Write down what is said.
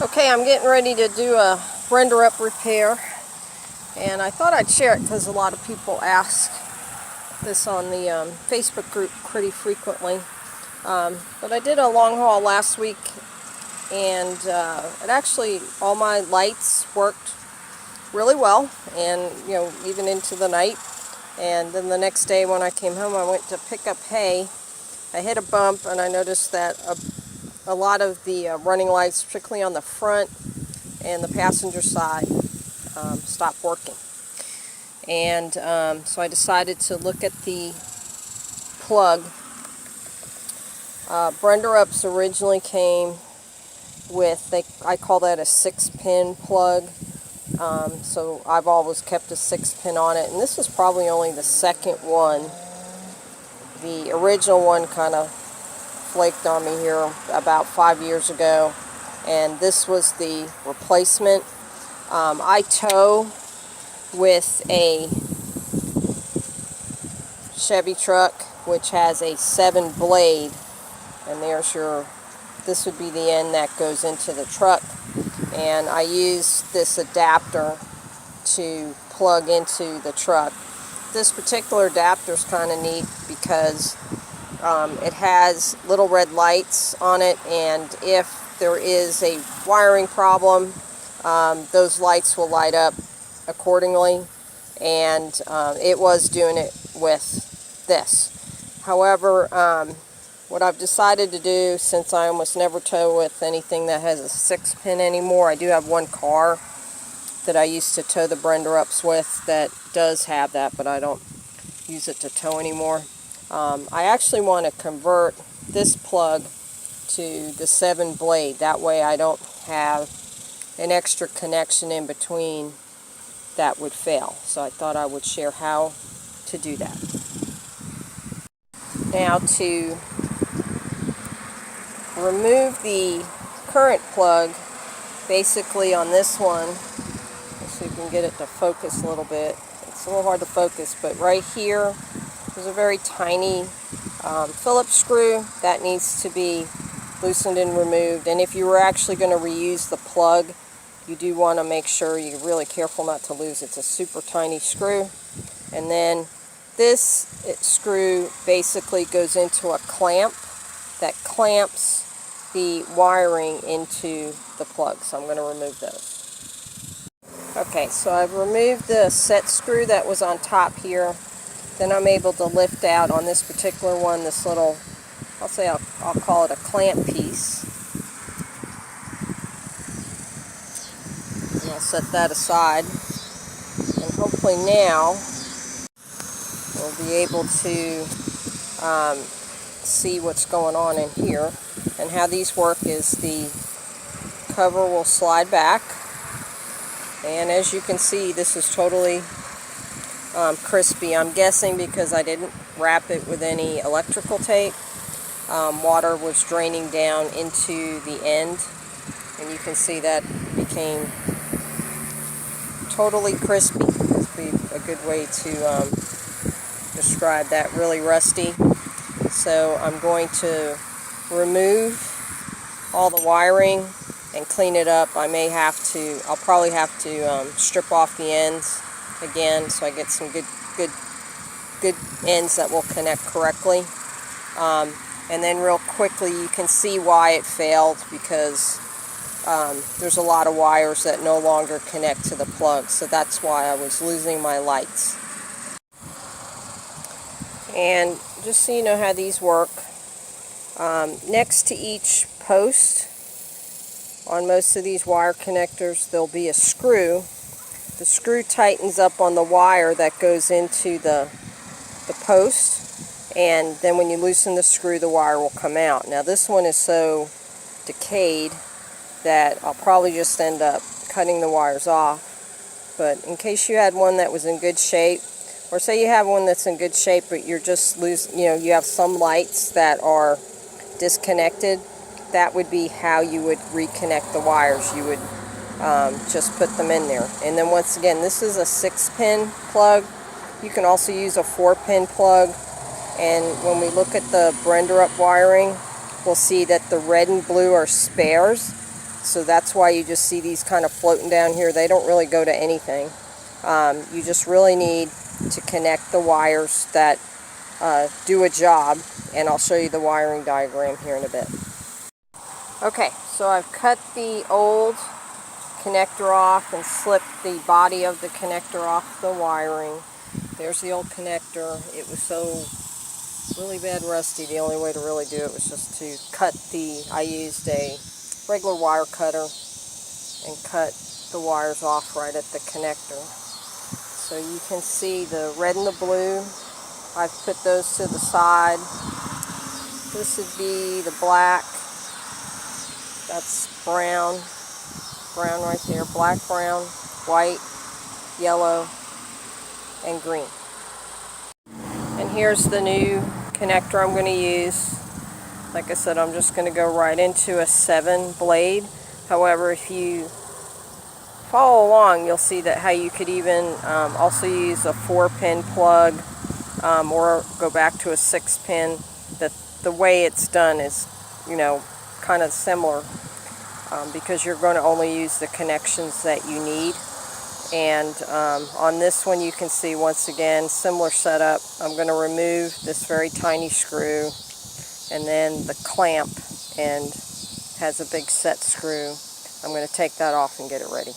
Okay, I'm getting ready to do a Brenderup repair, and I thought I'd share it because a lot of people ask this on the Facebook group pretty frequently. But I did a long haul last week, and it actually, all my lights worked really well, and even into the night. And then the next day when I came home, I went to pick up hay. I hit a bump, and I noticed that a lot of the running lights, particularly on the front and the passenger side, stopped working. And so I decided to look at the plug. Brenderup's originally came with, I call that a 6-pin plug. So I've always kept a 6-pin on it, and this is probably only the second one. The original one kind of flaked on me here about 5 years ago, and this was the replacement. I tow with a Chevy truck which has a 7-blade, and this would be the end that goes into the truck, and I use this adapter to plug into the truck. This particular adapter is kind of neat because it has little red lights on it, and if there is a wiring problem, those lights will light up accordingly, and it was doing it with this. However, what I've decided to do, since I almost never tow with anything that has a 6-pin anymore, I do have one car that I used to tow the Brenderups with that does have that, but I don't use it to tow anymore. I actually want to convert this plug to the 7-blade. That way I don't have an extra connection in between that would fail. So I thought I would share how to do that. Now, to remove the current plug, basically on this one, let's see if we can get it to focus a little bit. It's a little hard to focus, but right here there's a very tiny Phillips screw that needs to be loosened and removed. And if you were actually going to reuse the plug, you do want to make sure you're really careful not to lose it. It's a super tiny screw. And then this screw basically goes into a clamp that clamps the wiring into the plug. So I'm going to remove those. Okay, so I've removed the set screw that was on top here. Then I'm able to lift out on this particular one this little, I'll call it a clamp piece. And I'll set that aside. And hopefully now we'll be able to see what's going on in here. And how these work is the cover will slide back. And as you can see, this is totally crispy. I'm guessing because I didn't wrap it with any electrical tape. Water was draining down into the end, and you can see that became totally crispy. That's be a good way to describe that. Really rusty. So I'm going to remove all the wiring and clean it up. I'll probably have to strip off the ends again, so I get some good ends that will connect correctly. And then real quickly, you can see why it failed, because there's a lot of wires that no longer connect to the plug. So that's why I was losing my lights. And just so you know how these work, next to each post on most of these wire connectors, there'll be a screw. The screw tightens up on the wire that goes into the post, and then when you loosen the screw, the wire will come out. Now this one is so decayed that I'll probably just end up cutting the wires off. But in case you had one that was in good shape, or say you have one that's in good shape but you're just you have some lights that are disconnected, that would be how you would reconnect the wires. You would just put them in there. And then once again, this is a 6-pin plug. You can also use a 4-pin plug. And when we look at the Brenderup wiring, we'll see that the red and blue are spares. So that's why you just see these kind of floating down here. They don't really go to anything. You just really need to connect the wires that do a job, and I'll show you the wiring diagram here in a bit. Okay, so I've cut the old connector off and slipped the body of the connector off the wiring. There's the old connector. It was so really bad rusty. The only way to really do it was just to cut I used a regular wire cutter and cut the wires off right at the connector. So you can see the red and the blue. I've put those to the side. This would be the black. That's brown. Brown right there. Black, brown, white, yellow, and green. And here's the new connector I'm going to use. Like I said, I'm just going to go right into a 7 blade. However, if you follow along, you'll see that how you could even also use a 4-pin plug or go back to a 6-pin. The way it's done is, kind of similar because you're going to only use the connections that you need. And on this one, you can see once again, similar setup. I'm going to remove this very tiny screw, and then the clamp and has a big set screw. I'm going to take that off and get it ready.